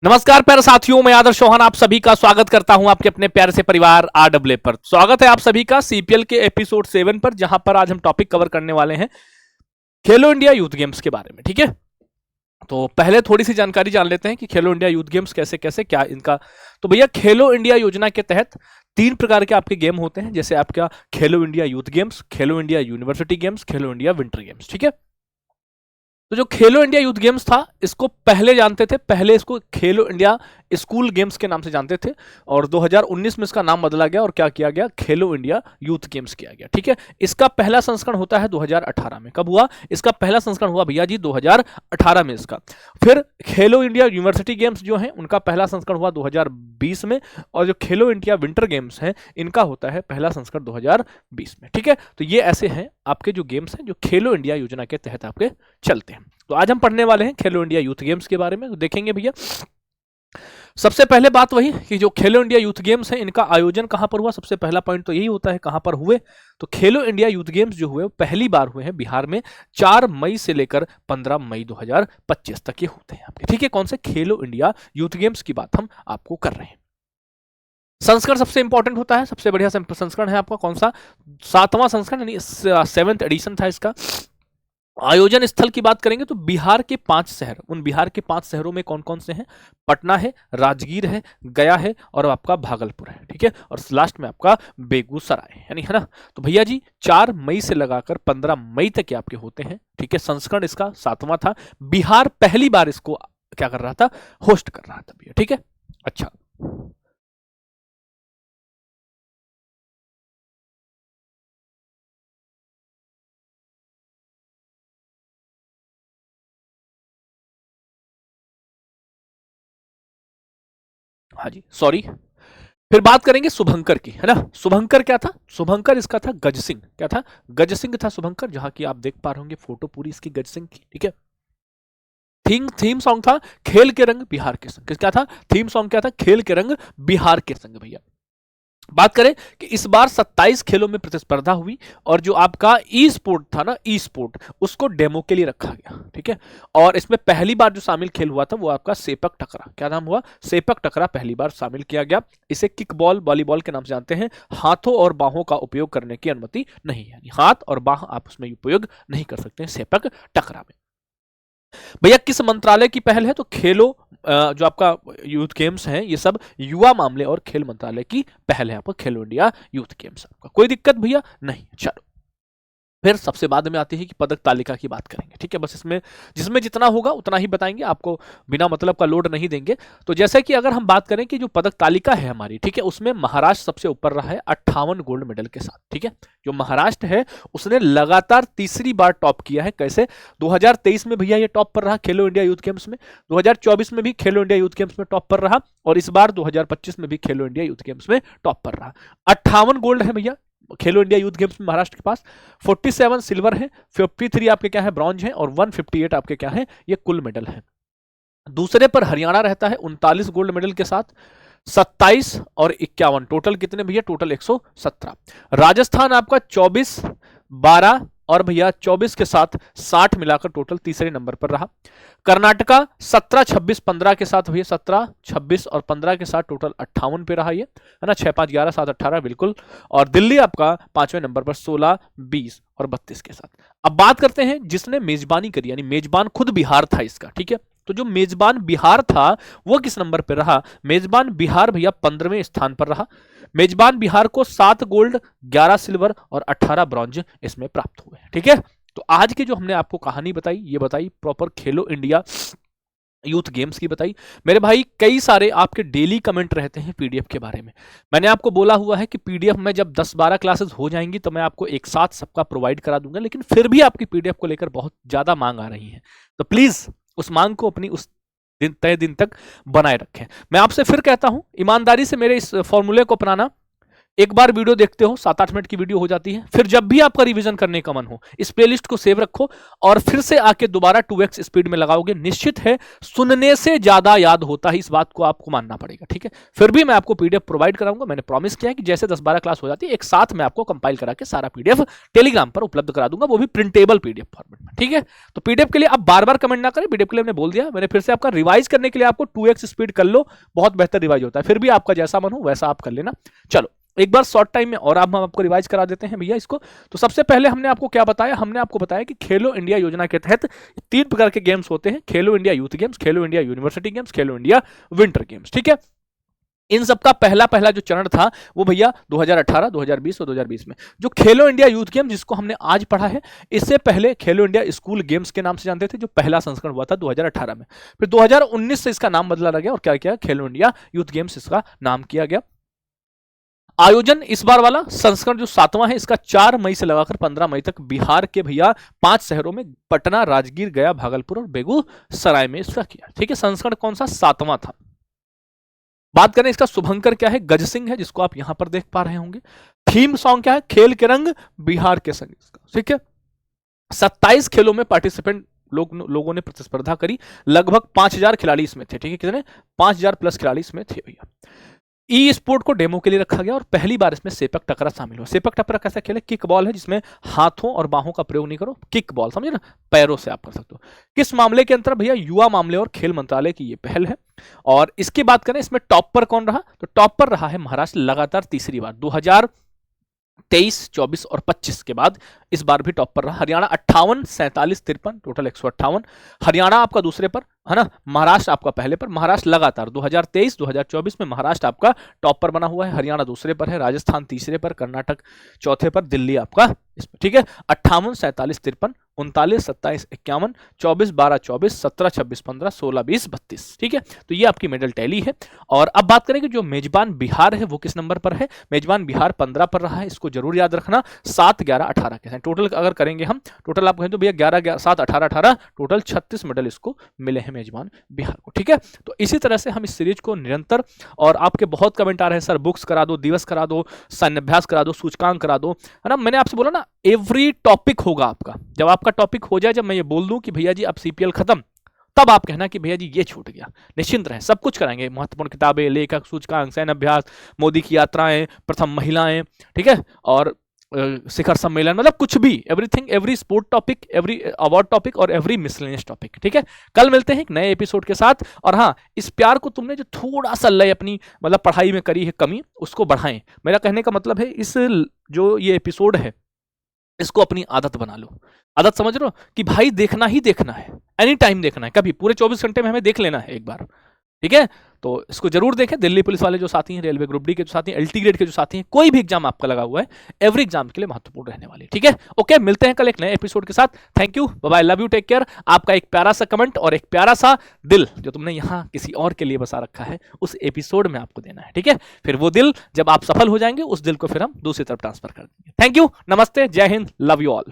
नमस्कार प्यारे साथियों, मैं आदर्श चौहान आप सभी का स्वागत करता हूं आपके अपने प्यारे से परिवार आरडब्ल्यू पर। स्वागत है आप सभी का सीपीएल के एपिसोड 7 पर, जहां पर आज हम टॉपिक कवर करने वाले हैं खेलो इंडिया यूथ गेम्स के बारे में। ठीक है, तो पहले थोड़ी सी जानकारी जान लेते हैं कि खेलो इंडिया यूथ गेम्स कैसे कैसे क्या इनका। तो भैया, खेलो इंडिया योजना के तहत 3 प्रकार के आपके गेम होते हैं, जैसे आपका खेलो इंडिया यूथ गेम्स, खेलो इंडिया यूनिवर्सिटी गेम्स, खेलो इंडिया विंटर गेम्स। ठीक है, तो जो खेलो इंडिया यूथ गेम्स था, इसको पहले जानते थे, पहले इसको खेलो इंडिया स्कूल गेम्स के नाम से जानते थे, और 2019 में इसका नाम बदला गया और क्या किया गया, खेलो इंडिया यूथ गेम्स किया गया। ठीक है, इसका पहला संस्करण होता है 2018 में। कब हुआ इसका पहला संस्करण? हुआ भैया जी 2018 में इसका। फिर खेलो इंडिया यूनिवर्सिटी गेम्स जो है उनका पहला संस्करण हुआ 2020 में, और जो खेलो इंडिया विंटर गेम्स हैं इनका होता है पहला संस्करण 2020 में। ठीक है, तो ये ऐसे हैं आपके जो गेम्स हैं जो खेलो इंडिया योजना के तहत आपके चलते हैं। तो आज हम पढ़ने वाले हैं खेलो इंडिया यूथ गेम्स के बारे में। तो देखेंगे भैया, सबसे पहले बात वही कि जो खेलो इंडिया यूथ गेम्स हैं इनका आयोजन कहां पर हुआ। सबसे पहला पॉइंट तो यही होता है कहां पर हुए। तो खेलो इंडिया यूथ गेम्स जो हुए पहली बार हुए हैं बिहार में 4 मई से लेकर 15 मई 2025 तक ये होते हैं आपके। ठीक है, कौन से खेलो इंडिया यूथ गेम्स की बात हम आपको कर रहे हैं। संस्करण सबसे इंपॉर्टेंट होता है, सबसे बढ़िया संस्करण है आपका कौन सा, 7वां संस्करण, यानी 7th एडिशन था इसका। आयोजन स्थल की बात करेंगे तो बिहार के 5 शहर, उन बिहार के 5 शहरों में कौन कौन से हैं? पटना है, राजगीर है, गया है और आपका भागलपुर है। ठीक है, और लास्ट में आपका बेगूसराय है, यानी है ना। तो भैया जी 4 मई से लगाकर 15 मई तक ये आपके होते हैं। ठीक है, संस्करण इसका 7वां था। बिहार पहली बार इसको क्या कर रहा था, होस्ट कर रहा था भैया। ठीक है, अच्छा, हाँ जी सॉरी। फिर बात करेंगे शुभंकर की, है ना। शुभंकर क्या था? शुभंकर इसका था गज सिंह। क्या था? गज सिंह था शुभंकर, जहां की आप देख पा रहे होंगे फोटो पूरी इसकी गज सिंह की। ठीक है, थीम सॉन्ग था खेल के रंग बिहार के संग। क्या था थीम सॉन्ग? क्या था? खेल के रंग बिहार के संग भैया। बात करें कि इस बार 27 खेलों में प्रतिस्पर्धा हुई, और जो आपका ई स्पोर्ट था ना, ई स्पोर्ट, उसको डेमो के लिए रखा गया। ठीक है, और इसमें पहली बार जो शामिल खेल हुआ था वो आपका सेपक टकरा। क्या नाम हुआ? सेपक टकरा पहली बार शामिल किया गया। इसे किक बॉल, वॉलीबॉल के नाम से जानते हैं। हाथों और बाहों का उपयोग करने की अनुमति नहीं है, हाथ और बाह आप उसमें उपयोग नहीं कर सकते हैं सेपक टकरा में। भैया किस मंत्रालय की पहल है? तो खेलो जो आपका यूथ गेम्स हैं ये सब युवा मामले और खेल मंत्रालय की पहल है आपका खेलो इंडिया यूथ गेम्स। आपका कोई दिक्कत भैया नहीं? चलो, फिर सबसे बाद में आती है कि पदक तालिका की बात करेंगे। ठीक है, बस इसमें जिसमें जितना होगा उतना ही बताएंगे, आपको बिना मतलब का लोड नहीं देंगे। तो जैसे कि अगर हम बात करें कि जो पदक तालिका है हमारी, ठीक है, उसमें महाराष्ट्र सबसे ऊपर रहा है 58 गोल्ड मेडल के साथ। ठीक है, जो महाराष्ट्र है उसने लगातार तीसरी बार टॉप किया है। कैसे? 2023 में भैया ये टॉप पर रहा खेलो इंडिया यूथ गेम्स में, 2024 में भी खेलो इंडिया यूथ गेम्स में टॉप पर रहा, और इस बार 2025 में भी खेलो इंडिया यूथ गेम्स में टॉप पर रहा। 58 गोल्ड है भैया खेलो इंडिया यूथ गेम्स में महाराष्ट्र के पास, 47 सिल्वर है, 53 आपके क्या है ब्रॉन्ज है, और 158 आपके क्या है ये कुल मेडल है। दूसरे पर हरियाणा रहता है 39 गोल्ड मेडल के साथ, 27 और 51, टोटल कितने भैया? टोटल 117। राजस्थान आपका 24, 12 और भैया 24 के साथ 60 मिलाकर टोटल तीसरे नंबर पर रहा। कर्नाटका 17, 26, 15 के साथ भैया 17, 26 और 15 के साथ टोटल 58 पे रहा ये, है ना। 6, 5, 11, 7, 18 बिल्कुल। और दिल्ली आपका 5वें नंबर पर 16, 20 और 32 के साथ। अब बात करते हैं जिसने मेजबानी करी, यानी मेजबान खुद बिहार था इसका। ठीक है, तो जो मेजबान बिहार था वो किस नंबर पर रहा? मेजबान बिहार भैया 15वें स्थान पर रहा। मेजबान बिहार को 7 गोल्ड, 11 सिल्वर और 18 ब्रॉन्ज इसमें प्राप्त हुए। ठीक है, तो आज की जो हमने आपको कहानी बताई ये बताई प्रॉपर खेलो इंडिया यूथ गेम्स की बताई। मेरे भाई कई सारे आपके डेली कमेंट रहते हैं पीडीएफ के बारे में। मैंने आपको बोला हुआ है कि पीडीएफ में जब 10-12 क्लासेस हो जाएंगी तो मैं आपको एक साथ सबका प्रोवाइड करा दूंगा, लेकिन फिर भी आपकी पीडीएफ को लेकर बहुत ज्यादा मांग आ रही है, तो प्लीज उस मांग को अपनी उस तय दिन तक बनाए रखें। मैं आपसे फिर कहता हूं ईमानदारी से मेरे इस फॉर्मूले को अपनाना एक बार वीडियो देखते हो, 7-8 मिनट की वीडियो हो जाती है। फिर जब भी आपका रिवीजन करने का मन हो, इस प्लेलिस्ट को सेव रखो और फिर से आके दोबारा 2x स्पीड में लगाओगे, निश्चित है सुनने से ज्यादा याद होता है, इस बात को आपको मानना पड़ेगा, ठीक है। फिर भी मैं आपको पीडीएफ प्रोवाइड कराऊंगा, मैंने प्रॉमिस किया है कि जैसे 10-12 क्लास हो जाती है एक साथ मैं आपको कंपाइल करा के सारा पीडीएफ टेलीग्राम पर उपलब्ध करा दूंगा, वो भी प्रिंटेबल पीडीएफ फॉर्मेट में, ठीक है। तो पीडीएफ के लिए आप बार बार कमेंट ना करें, पीडीएफ के लिए मैंने बोल दिया, मैंने फिर से आपका रिवाइज करने के लिए आपको 2x स्पीड कर लो, बहुत बेहतर रिवाइज होता है। फिर भी आपका जैसा मन हो वैसा आप कर लेना। चलो एक बार शॉर्ट टाइम में और हम आपको रिवाइज करा देते हैं भैया इसको। तो सबसे पहले हमने आपको क्या बताया, हमने आपको बताया कि खेलो इंडिया योजना के तहत 3 प्रकार के गेम्स होते हैं, खेलो इंडिया यूथ गेम्स, खेलो इंडिया यूनिवर्सिटी गेम्स, खेलो इंडिया विंटर गेम्स, ठीक है। इन सबका पहला जो चरण था वो भैया 2018, 2020 और 2020 में। जो खेलो इंडिया यूथ गेम जिसको हमने आज पढ़ा है, इससे पहले खेलो इंडिया स्कूल गेम्स के नाम से जानते थे, जो पहला संस्करण हुआ था 2018 में। फिर 2019 से इसका नाम बदला गया और क्या किया, खेलो इंडिया यूथ गेम्स इसका नाम किया गया। आयोजन इस बार वाला संस्करण जो 7वां है, इसका 4 मई से लगाकर 15 मई तक बिहार के भैया 5 शहरों में, पटना, राजगीर, गया, भागलपुर और बेगूसराय में इसका किया, ठीक है। संस्करण कौन सा, 7वां था। बात करें इसका शुभंकर क्या है, गज सिंह है, जिसको आप यहां पर देख पा रहे होंगे। थीम सॉन्ग क्या है, खेल के रंग बिहार के संग, ठीक है। 27 खेलों में पार्टिसिपेंट लोगों ने प्रतिस्पर्धा करी, लगभग 5000 खिलाड़ी इसमें थे, ठीक है। कितने, 5000 प्लस खिलाड़ी इसमें थे भैया। ई स्पोर्ट को डेमो के लिए रखा गया और पहली बार इसमें सेपक टकरा शामिल हुआ। सेपक टकरा कैसा खेल है, किक बॉल है, जिसमें हाथों और बाहों का प्रयोग नहीं करो, किक बॉल, समझे ना, पैरों से आप कर सकते हो। किस मामले के अंतर्गत भैया, युवा मामले और खेल मंत्रालय की ये पहल है। और इसकी बात करें इसमें टॉप पर कौन रहा, तो टॉप पर रहा है महाराष्ट्र, लगातार तीसरी बार, 2023, 24 और 25 के बाद इस बार भी टॉप पर रहा। हरियाणा 58, 47, 53, टोटल 158। हरियाणा आपका दूसरे पर है ना, महाराष्ट्र आपका पहले पर। महाराष्ट्र लगातार 2023, 2024 में महाराष्ट्र आपका टॉप पर बना हुआ है, हरियाणा दूसरे पर है, राजस्थान तीसरे पर, कर्नाटक चौथे पर, दिल्ली आपका इसमें, ठीक है। 58, 47, 53, 39, 27, 51, 24, 12, 24, 17, 26, 15, 16, 20, 32, ठीक है। तो ये आपकी मेडल टैली है। और अब बात करें कि जो मेजबान बिहार है वो किस नंबर पर है, मेजबान बिहार 15 पर रहा है, इसको जरूर याद रखना। 7, 11, 18 के टोटल अगर करेंगे हम, टोटल आप कहें तो भैया 11, 7, 18, 18, टोटल 36 मेडल इसको मिले हैं मेजबान बिहार को, ठीक है। तो इसी तरह से हम इस सीरीज को निरंतर, और आपके बहुत कमेंट आ रहे हैं सर बुक्स करा दो, दिवस करा दो, सैन्य अभ्यास करा दो, सूचकांक करा दो, है ना। मैंने आपसे बोला ना एवरी टॉपिक होगा आपका, जब आपका टॉपिक हो जाए, जब मैं ये बोल दूं कि भैया जी अब सीपीएल खत्म, तब आप कहना कि भैया जी ये छूट गया, निश्चिंत रहें, सब कुछ कराएंगे, महत्वपूर्ण किताबें, लेखक, सूचकांक, सैन्य अभ्यास, मोदी की यात्राएं, प्रथम महिलाएं, ठीक है, और शिखर सम्मेलन, मतलब कुछ भी, everything, every sport topic, every award topic और एवरी मिसलेनियस टॉपिक, ठीक है। कल मिलते हैं एक नए एपिसोड के साथ। और हाँ, इस प्यार को तुमने जो थोड़ा सा लय अपनी मतलब पढ़ाई में करी है कमी, उसको बढ़ाएं। मेरा कहने का मतलब है इस जो ये एपिसोड है इसको अपनी आदत बना लो। आदत समझ रहे हो कि भाई देखना ही देखना है, एनी टाइम देखना है, कभी पूरे 24 घंटे में हमें देख लेना है एक बार, ठीक है। तो इसको जरूर देखें। दिल्ली पुलिस वाले जो साथी हैं, रेलवे ग्रुप डी के जो साथी हैं, एलटी ग्रेड के जो साथी हैं, कोई भी एग्जाम आपका लगा हुआ है, एवरी एग्जाम के लिए महत्वपूर्ण रहने वाली है, ठीक है। ओके, मिलते हैं कल एक नए एपिसोड के साथ। Thank you, bye bye, love you, take care. आपका एक प्यारा सा कमेंट और एक प्यारा सा दिल जो तुमने यहाँ किसी और के लिए बसा रखा है, उस एपिसोड में आपको देना है, ठीक है। फिर वो दिल जब आप सफल हो जाएंगे, उस दिल को फिर हम दूसरी तरफ ट्रांसफर कर देंगे। थैंक यू, नमस्ते, जय हिंद, लव यू ऑल।